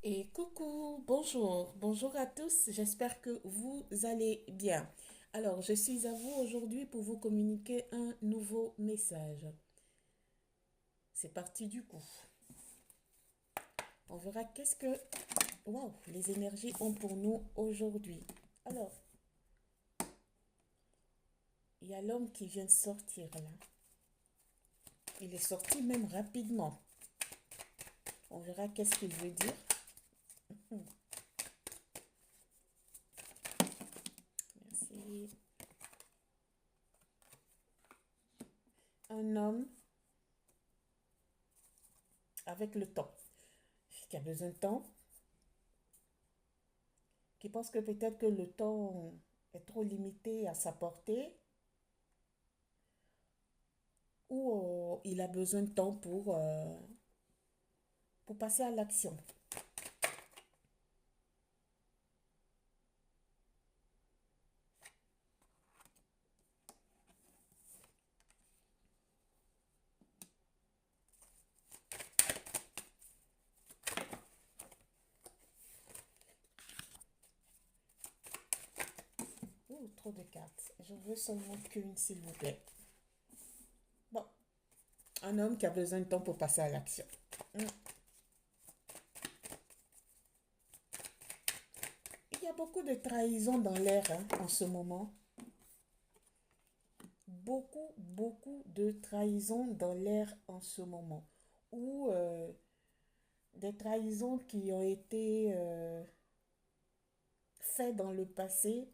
Et coucou, bonjour à tous, j'espère que vous allez bien. Alors, je suis à vous aujourd'hui pour vous communiquer un nouveau message. C'est parti du coup. On verra qu'est-ce que, waouh, les énergies ont pour nous aujourd'hui. Alors, il y a l'homme qui vient de sortir là. Il est sorti même rapidement. On verra qu'est-ce qu'il veut dire. Merci. Un homme avec le temps, qui a besoin de temps, qui pense que peut-être que le temps est trop limité à sa portée ou il a besoin de temps pour passer à l'action. Trop de cartes. Je veux seulement qu'une, s'il vous plaît. Bon, un homme qui a besoin de temps pour passer à l'action. Hmm. Il y a beaucoup de trahison dans l'air en ce moment. Beaucoup de trahison dans l'air en ce moment. Ou des trahisons qui ont été faites dans le passé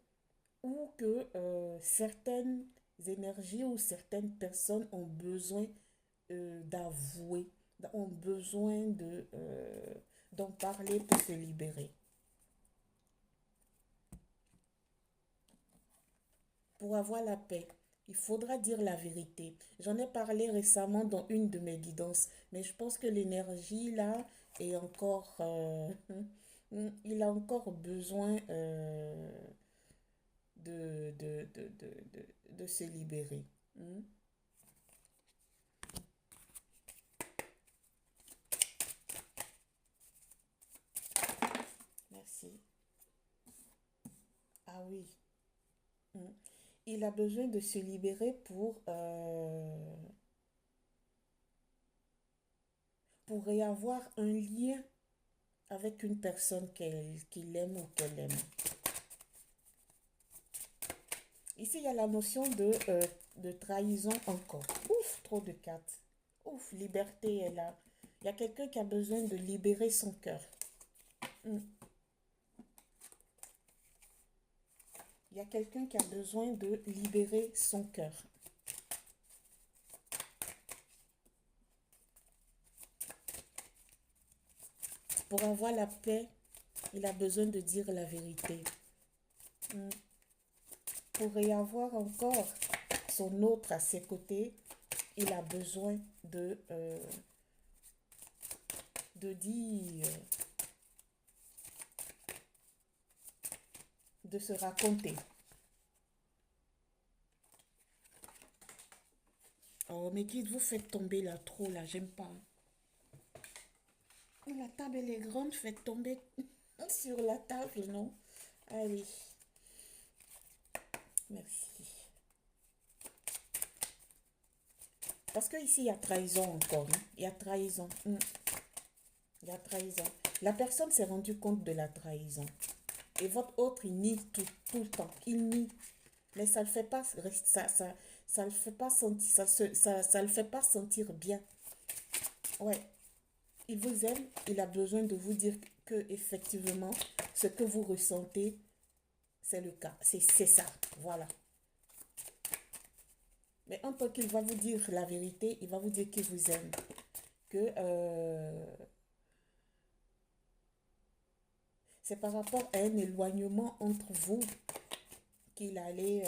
ou que certaines énergies ou certaines personnes ont besoin d'avouer, ont besoin d'en parler pour se libérer. Pour avoir la paix, il faudra dire la vérité. J'en ai parlé récemment dans une de mes guidances, mais je pense que l'énergie là est encore... il a encore besoin de se libérer. Hmm. Merci. Ah oui. Hmm. Il a besoin de se libérer pour réavoir un lien avec une personne qu'il aime ou qu'elle aime. Ici, il y a la notion de trahison encore. Ouf, trop de cartes. Ouf, liberté est là. Il y a quelqu'un qui a besoin de libérer son cœur. Hmm. Il y a quelqu'un qui a besoin de libérer son cœur. Pour avoir la paix, il a besoin de dire la vérité. Hmm. Pour y avoir encore son autre à ses côtés, il a besoin de dire, de se raconter. Oh, mais qui vous faites tomber là trop, là, j'aime pas. La table, elle est grande, faites tomber sur la table, non? Allez, merci. Parce que ici, il y a trahison encore. Hein. Il y a trahison. Il y a trahison. La personne s'est rendue compte de la trahison. Et votre autre, il nie tout le temps. Il nie. Mais ça le fait pas, ça le fait pas sentir, ça le fait pas sentir bien. Ouais, il vous aime, il a besoin de vous dire que effectivement, ce que vous ressentez, c'est le cas. C'est ça, voilà. Mais en tant qu'il va vous dire la vérité, il va vous dire qu'il vous aime. Que c'est par rapport à un éloignement entre vous qu'il allait,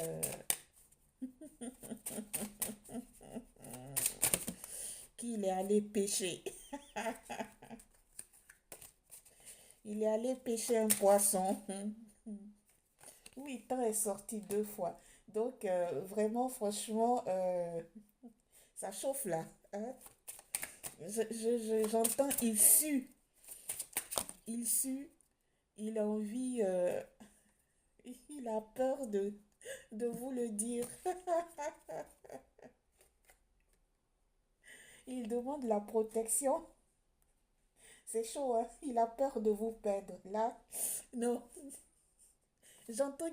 qu'il est allé pêcher. Il est allé pêcher un poisson. Oui, temps est sorti deux fois. Donc, vraiment, franchement, ça chauffe là. Hein. J'entends il sue. il sue, il a envie, il a peur de vous le dire. Il demande la protection. C'est chaud, hein? Il a peur de vous perdre. Là, non, j'entends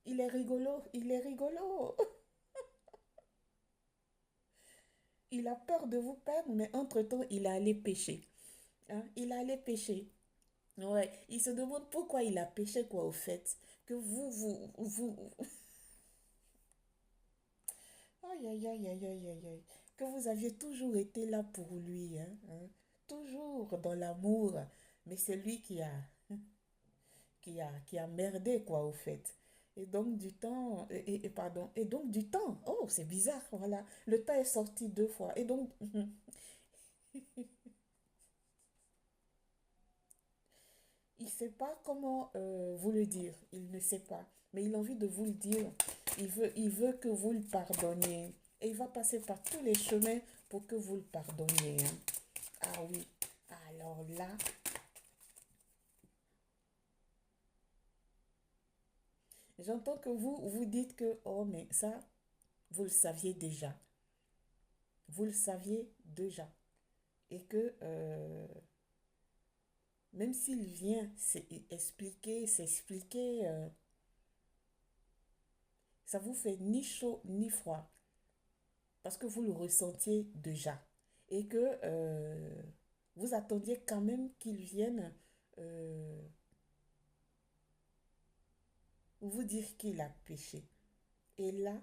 il est rigolo, il est rigolo. Il a peur de vous perdre, mais entre-temps, il a allé pêcher. Hein? Il a allé pêcher. Ouais, il se demande pourquoi il a pêché, quoi, au fait. Que aïe, aïe, aïe, aïe, aïe, aïe, aïe. Que vous aviez toujours été là pour lui, hein, hein. Toujours dans l'amour. Mais c'est lui qui a merdé, quoi, au fait. Et donc du temps, pardon, et donc du temps, oh, c'est bizarre, voilà. Le temps est sorti deux fois. Et donc, il ne sait pas comment vous le dire. Il ne sait pas. Mais il a envie de vous le dire. Il veut que vous le pardonniez. Et il va passer par tous les chemins pour que vous le pardonniez, hein. Ah oui. Alors là, j'entends que vous dites que, oh, mais ça, vous le saviez déjà. Vous le saviez déjà. Et que même s'il vient s'expliquer, ça vous fait ni chaud ni froid. Parce que vous le ressentiez déjà. Et que vous attendiez quand même qu'il vienne euh, vous dire qu'il a péché. Et là,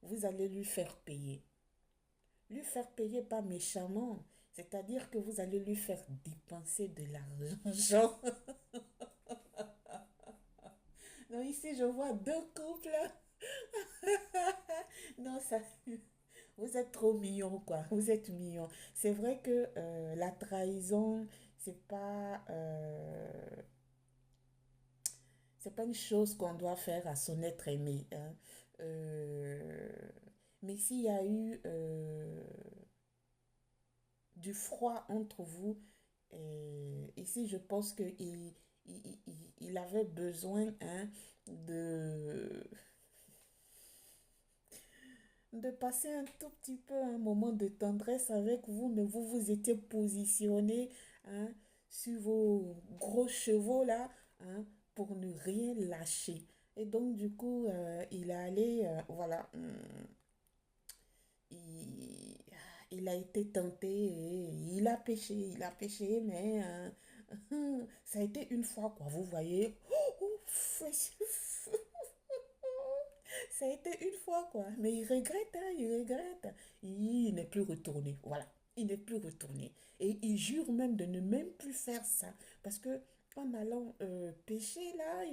vous allez lui faire payer. Lui faire payer pas méchamment. C'est-à-dire que vous allez lui faire dépenser de l'argent. Non, ici, je vois deux couples. Non, ça, vous êtes trop mignon, quoi. Vous êtes mignon. C'est vrai que la trahison, c'est pas, euh, c'est pas une chose qu'on doit faire à son être aimé, hein. Euh, mais s'il y a eu du froid entre vous, ici, je pense qu'il il avait besoin, hein, de, de passer un tout petit peu un moment de tendresse avec vous, mais vous vous étiez positionné, hein, sur vos gros chevaux là, hein, pour ne rien lâcher. Et donc, du coup, il est allé, voilà, il, il a été tenté et il a péché, mais ça a été une fois, quoi, vous voyez. Ouf, ça a été une fois, quoi. Mais il regrette, hein, il regrette. Il n'est plus retourné. Voilà. Il n'est plus retourné. Et il jure même de ne même plus faire ça. Parce que en allant pécher là,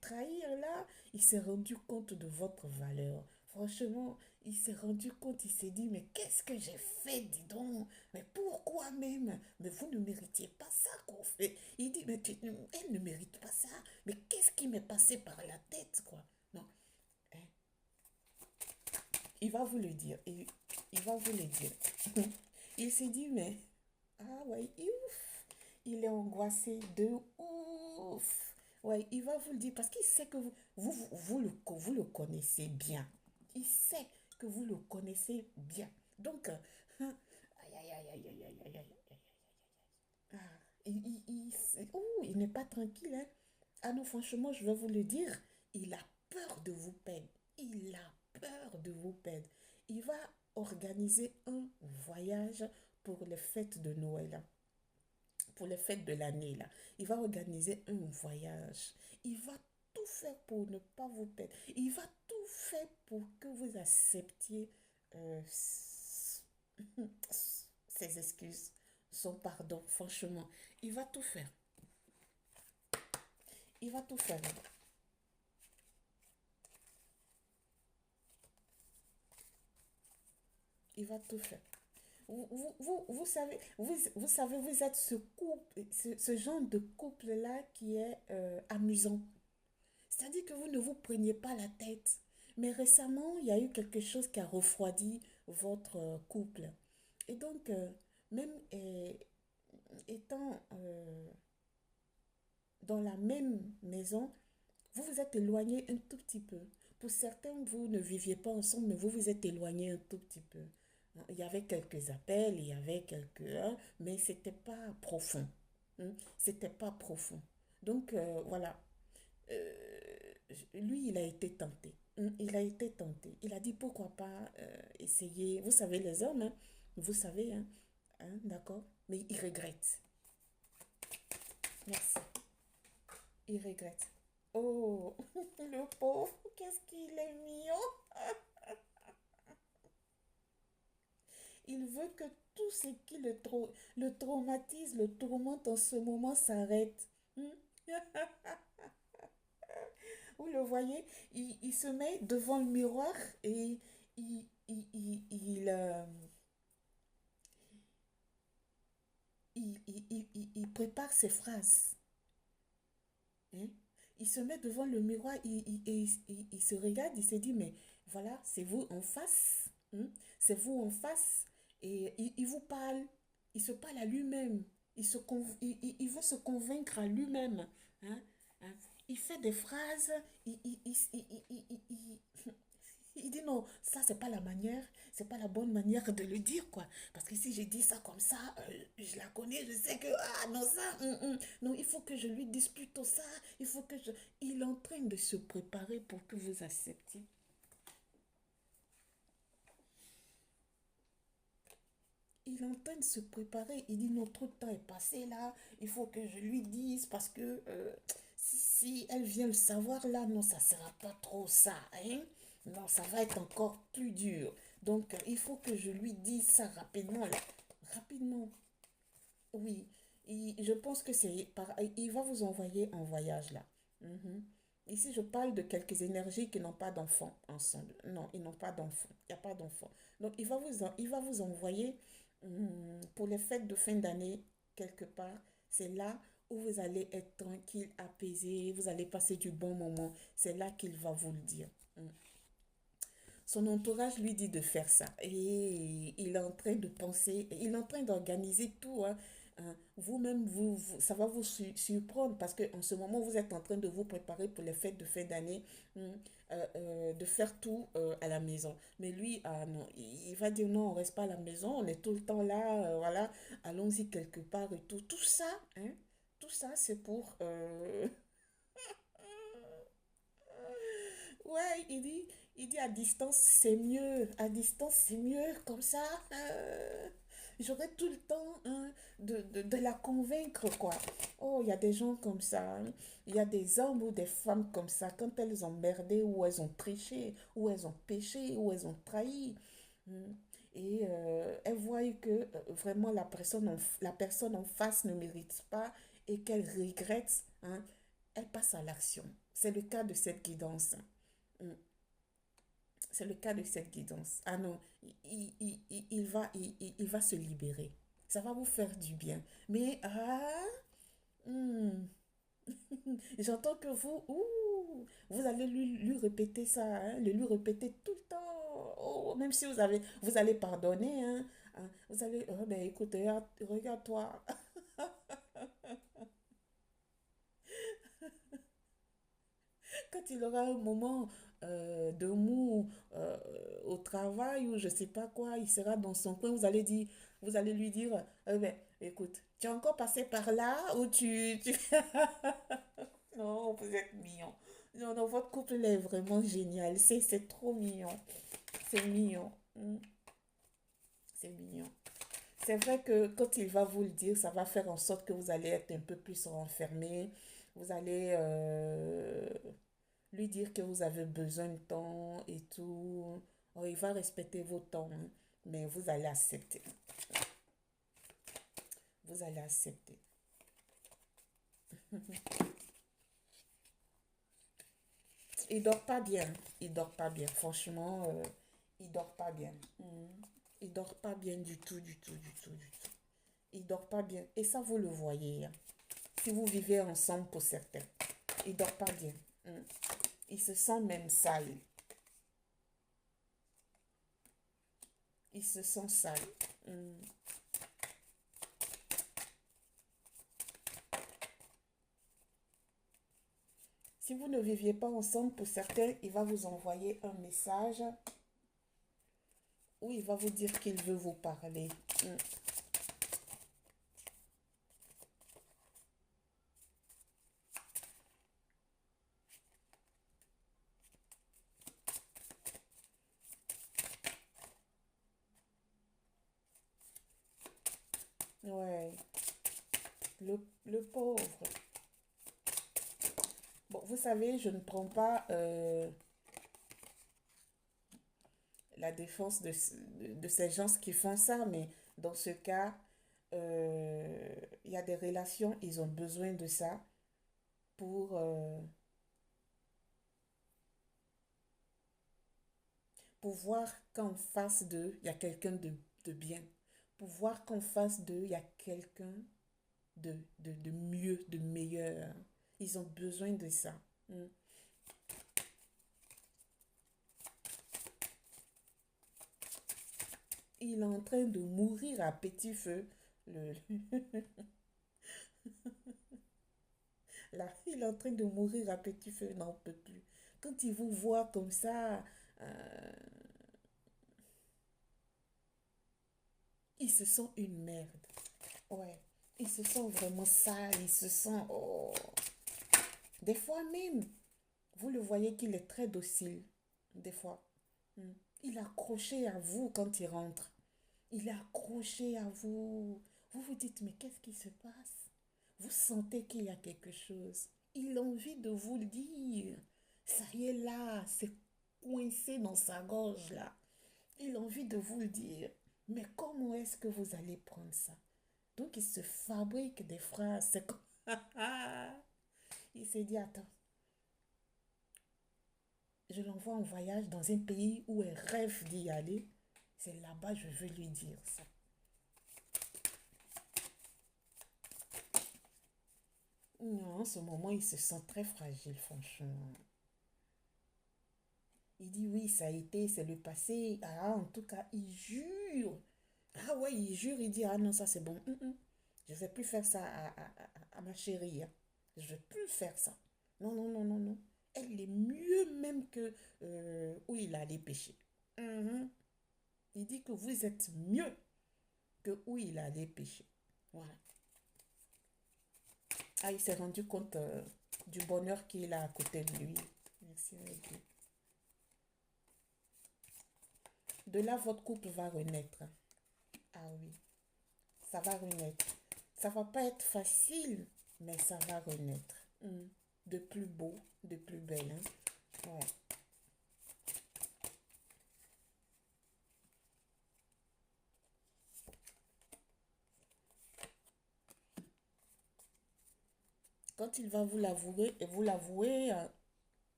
trahir là, il s'est rendu compte de votre valeur. Franchement, il s'est rendu compte, il s'est dit, mais qu'est-ce que j'ai fait, dis donc? Mais pourquoi même? Mais vous ne méritiez pas ça qu'on fait. Il dit, mais elle ne mérite pas ça. Mais qu'est-ce qui m'est passé par la tête, quoi? Non. Hein, il va vous le dire. Il va vous le dire. Il s'est dit, mais, ah ouais, ouf, il est angoissé de ouf. Ouais, il va vous le dire parce qu'il sait que vous le connaissez bien. Il sait que vous le connaissez bien. Donc, aïe, aïe, aïe, aïe, aïe, aïe, aïe, aïe, aïe, aïe. Ah, il n'est pas tranquille, hein. Ah non, franchement, je vais vous le dire, il a peur de vous perdre. Il a peur de vous perdre. Il va organiser un voyage pour les fêtes de Noël, hein, pour les fêtes de l'année, là. Il va organiser un voyage. Il va tout faire pour ne pas vous perdre. Il va tout faire pour que vous acceptiez euh, ses excuses, son pardon, franchement. Il va tout faire. Il va tout faire. Il va tout faire. Vous savez, vous êtes ce couple, ce genre de couple-là qui est amusant. C'est-à-dire que vous ne vous preniez pas la tête. Mais récemment, il y a eu quelque chose qui a refroidi votre couple. Et donc, même étant dans la même maison, vous vous êtes éloigné un tout petit peu. Pour certains, vous ne viviez pas ensemble, mais vous vous êtes éloigné un tout petit peu. Il y avait quelques appels, il y avait quelques... hein, mais c'était pas profond. C'était pas profond. Donc, voilà. Lui, il a été tenté. Il a été tenté. Il a dit pourquoi pas essayer. Vous savez, les hommes, hein, vous savez, d'accord? Mais il regrette. Merci. Il regrette. Oh, le pauvre, qu'est-ce qu'il est mignon. Il veut que tout ce qui le traumatise, le tourmente en ce moment s'arrête. Hmm? Vous le voyez, il se met devant le miroir et il prépare ses phrases. Hein. Il se met devant le miroir, il se regarde, il se dit, mais voilà, c'est vous en face. Hein. C'est vous en face. Et il vous parle. Il se parle à lui-même. Il veut se convaincre à lui-même. Hein. Hein. Il fait des phrases. Il dit non, ça c'est pas la manière, c'est pas la bonne manière de le dire quoi. Parce que si je dis ça comme ça, je la connais, je sais que ah non ça, non il faut que je lui dise plutôt ça, il faut que je. Il est en train de se préparer pour que vous acceptiez. Il est en train de se préparer. Il dit notre temps est passé là, il faut que je lui dise parce que si elle vient le savoir là, non ça sera pas trop ça, hein. Non, ça va être encore plus dur. Donc, il faut que je lui dise ça rapidement, là. Rapidement. Oui. Je pense que c'est par... Il va vous envoyer en voyage, là. Mhm. Ici, je parle de quelques énergies qui n'ont pas d'enfants ensemble. Non, ils n'ont pas d'enfants. Il n'y a pas d'enfants. Donc, il va vous envoyer pour les fêtes de fin d'année, quelque part. C'est là où vous allez être tranquille, apaisé, vous allez passer du bon moment. C'est là qu'il va vous le dire. Mm. Son entourage lui dit de faire ça. Et il est en train de penser, il est en train d'organiser tout. Hein. Vous-même, ça va vous surprendre parce qu'en ce moment, vous êtes en train de vous préparer pour les fêtes de fin d'année, de faire tout à la maison. Mais lui, ah non, il va dire non, on reste pas à la maison, on est tout le temps là, voilà, allons-y quelque part et tout. Tout ça, hein, tout ça, c'est pour ouais, il dit à distance, c'est mieux. À distance, c'est mieux. Comme ça, j'aurai tout le temps hein, de la convaincre, quoi. Oh, il y a des gens comme ça. Hein. Il y a des hommes ou des femmes comme ça. Quand elles ont merdé, ou elles ont triché, ou elles ont péché, ou elles ont trahi. Hmm. Et elles voient que vraiment la personne en face ne mérite pas et qu'elle regrette, hein, elle passe à l'action. C'est le cas de cette guidance. Mm. C'est le cas de cette guidance. Ah non, il va se libérer. Ça va vous faire du bien. Mais, hmm, j'entends que vous allez lui répéter ça, hein, le lui répéter tout le temps. Oh, même si vous allez pardonner, hein, hein, vous allez, oh, ben écoute, regarde-toi. Quand il aura un moment de mou au travail ou je sais pas quoi, il sera dans son coin, vous allez lui dire, ben, écoute, tu es encore passé par là ou Non, vous êtes mignon. Non, non, votre couple il est vraiment génial. C'est trop mignon. C'est mignon. C'est mignon. C'est vrai que quand il va vous le dire, ça va faire en sorte que vous allez être un peu plus renfermé. Vous allez lui dire que vous avez besoin de temps et tout. Oh, il va respecter vos temps, hein, mais vous allez accepter. Vous allez accepter. Il dort pas bien. Il dort pas bien. Franchement, il dort pas bien. Il dort pas bien du tout, du tout, du tout, du tout. Il dort pas bien. Et ça, vous le voyez. Hein. Si vous vivez ensemble pour certains, il dort pas bien. Il se sent même sale. Il se sent sale. Si vous ne viviez pas ensemble, pour certains, il va vous envoyer un message où il va vous dire qu'il veut vous parler. Ouais, le pauvre. Bon, vous savez, je ne prends pas la défense de ces gens qui font ça, mais dans ce cas, il y a des relations, ils ont besoin de ça pour, pour voir qu'en face d'eux, il y a quelqu'un de bien. Pour voir qu'en face d'eux, il y a quelqu'un de mieux, de meilleur. Ils ont besoin de ça. Mm. Il est en train de mourir à petit feu. Le, là, il est en train de mourir à petit feu, il n'en peut plus. Quand il vous voit comme ça, euh, il se sent une merde. Ouais. Il se sent vraiment sale, il se sent... Oh. Des fois même, vous le voyez qu'il est très docile. Des fois. Mm. Il est accroché à vous quand il rentre. Il est accroché à vous. Vous vous dites, mais qu'est-ce qui se passe? Vous sentez qu'il y a quelque chose. Il a envie de vous le dire. Ça y est là, c'est coincé dans sa gorge là. Il a envie de vous le dire. Mais comment est-ce que vous allez prendre ça? Donc il se fabrique des phrases. C'est comme... il s'est dit, attends, je l'envoie en voyage dans un pays où elle rêve d'y aller. C'est là-bas, je veux lui dire ça. Non, en ce moment, il se sent très fragile, franchement. Il dit oui, ça a été, c'est le passé. Ah, en tout cas, il jure. Ah ouais, il jure, il dit, ah non, ça c'est bon. Je ne vais plus faire ça à ma chérie, hein. Je ne vais plus faire ça. Non, non, non, non, non. Elle est mieux même que où il allait pêcher. Mhm. Il dit que vous êtes mieux que où il allait pêcher. Voilà. Ah, il s'est rendu compte du bonheur qu'il a à côté de lui. Merci, Dieu. De là, votre couple va renaître. Ah oui, ça va renaître. Ça va pas être facile, mais ça va renaître. De plus beau, de plus belle, hein. Ouais. Quand il va vous l'avouer,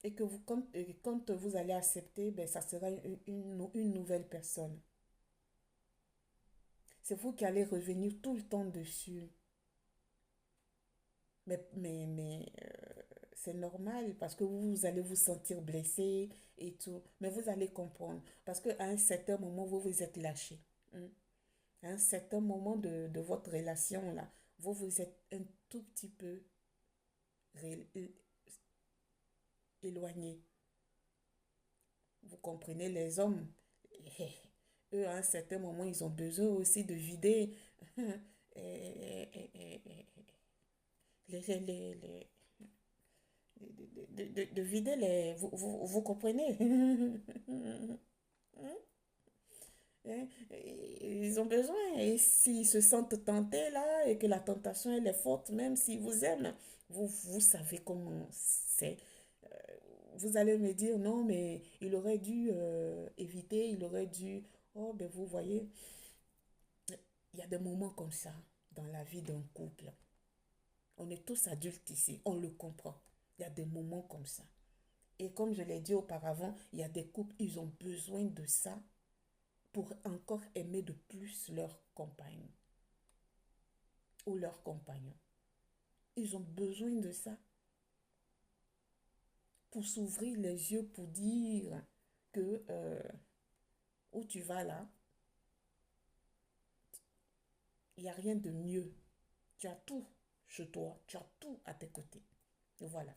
et que vous, quand vous allez accepter, ben, ça sera une nouvelle personne. C'est vous qui allez revenir tout le temps dessus. C'est normal parce que vous allez vous sentir blessé et tout. Mais vous allez comprendre. Parce qu'à un certain moment, vous vous êtes lâché. Hein. À un certain moment de votre relation, là, vous vous êtes un tout petit peu ré- é- éloigné. Vous comprenez, les hommes, eux, à un certain moment, ils ont besoin aussi de vider les, les, les, les- de vider les... vous comprenez? Hein, ils ont besoin. Et s'ils se sentent tentés là et que la tentation elle est forte, même s'ils vous aiment, vous savez comment c'est. Euh, Vous allez me dire non, mais il aurait dû éviter, il aurait dû. Oh, ben vous voyez, il y a des moments comme ça dans la vie d'un couple. On est tous adultes ici, on le comprend. Il y a des moments comme ça. Et comme je l'ai dit auparavant, il y a des couples, ils ont besoin de ça pour encore aimer de plus leur compagne ou leur compagnon. Ils ont besoin de ça pour s'ouvrir les yeux, pour dire que où tu vas là, il n'y a rien de mieux. Tu as tout. chez toi. Tu as tout à tes côtés. Voilà.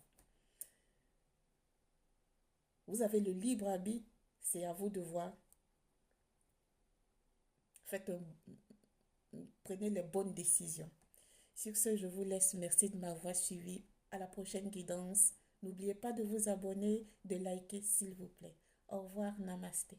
Vous avez le libre arbitre. C'est à vous de voir. Faites prenez les bonnes décisions. Sur ce, je vous laisse. Merci de m'avoir suivi. À la prochaine guidance. N'oubliez pas de vous abonner, de liker s'il vous plaît. Au revoir, namasté.